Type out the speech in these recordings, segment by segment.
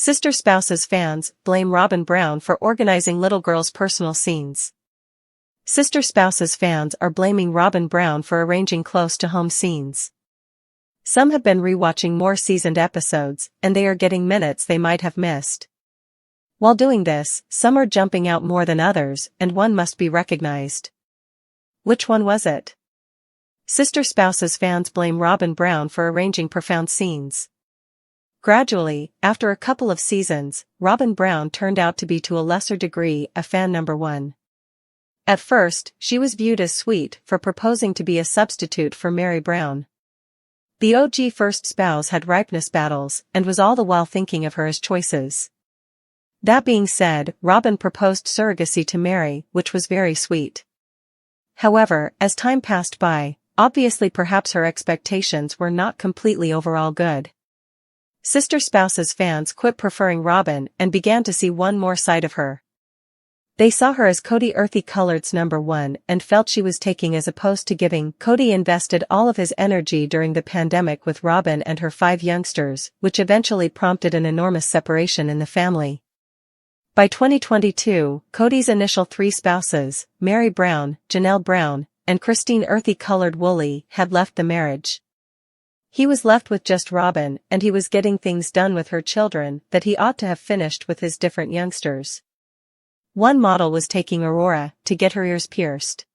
Sister Spouse's fans blame Robin Brown for organizing little girl's personal scenes. Sister Spouse's fans are blaming Robin Brown for arranging close-to-home scenes. Some have been rewatching more seasoned episodes, and they are getting minutes they might have missed. While doing this, some are jumping out more than others, and one must be recognized. Which one was it? Sister Spouse's fans blame Robin Brown for arranging profound scenes. Gradually, after a couple of seasons, Robin Brown turned out to be to a lesser degree a fan number one. At first, she was viewed as sweet for proposing to be a substitute for Mary Brown. The OG first spouse had ripeness battles and was all the while thinking of her as choices. That being said, Robin proposed surrogacy to Mary, which was very sweet. However, as time passed by, obviously perhaps her expectations were not completely overall good. Sister Spouse's fans quit preferring Robin and began to see one more side of her. They saw her as Kody Earthy Colored's number one and felt she was taking as opposed to giving. Kody invested all of his energy during the pandemic with Robin and her 5 youngsters, which eventually prompted an enormous separation in the family. By 2022, Kody's initial 3 spouses, Mary Brown, Janelle Brown, and Christine Earthy Colored Woolley, had left the marriage. He was left with just Robin, and he was getting things done with her children that he ought to have finished with his different youngsters. One model was taking Aurora to get her ears pierced.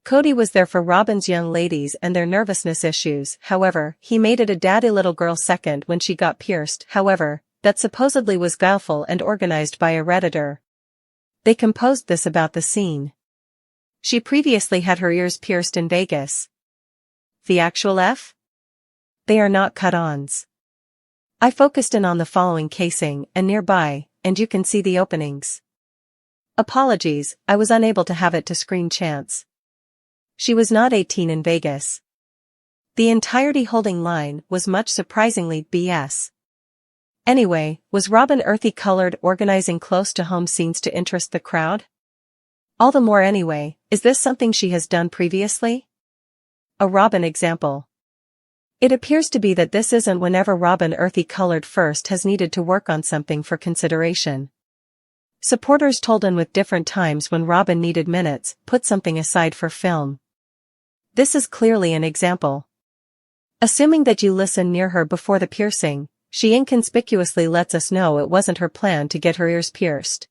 Kody was there for Robin's young ladies and their nervousness issues. However, he made it a daddy little girl second when she got pierced. However, that supposedly was guileful and organized by a Redditor. They composed this about the scene. She previously had her ears pierced in Vegas. The actual F? They are not cut-ons. I focused in on the following casing and nearby, and you can see the openings. Apologies, I was unable to have it to screen chance. She was not 18 in Vegas. The entirety holding line was much surprisingly BS. Anyway, was Robin Earthy Colored organizing close-to-home scenes to interest the crowd? All the more anyway, is this something she has done previously? A Robin example. It appears to be that this isn't whenever Robin Earthy Colored first has needed to work on something for consideration. Supporters told in with different times when Robin needed minutes, put something aside for film. This is clearly an example. Assuming that you listen near her before the piercing, she inconspicuously lets us know it wasn't her plan to get her ears pierced.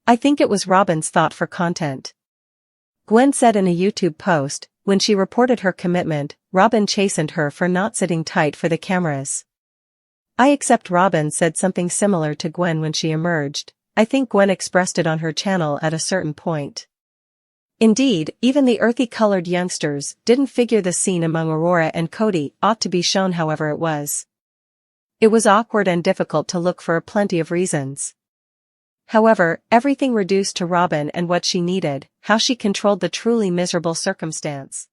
I think it was Robin's thought for content. Gwen said in a YouTube post, when she reported her commitment, Robin chastened her for not sitting tight for the cameras. I accept Robin said something similar to Gwen when she emerged. I think Gwen expressed it on her channel at a certain point. Indeed, even the earthy colored youngsters didn't figure the scene among Aurora and Kody ought to be shown, however it was. It was awkward and difficult to look for plenty of reasons. However, everything reduced to Robin and what she needed, how she controlled the truly miserable circumstance.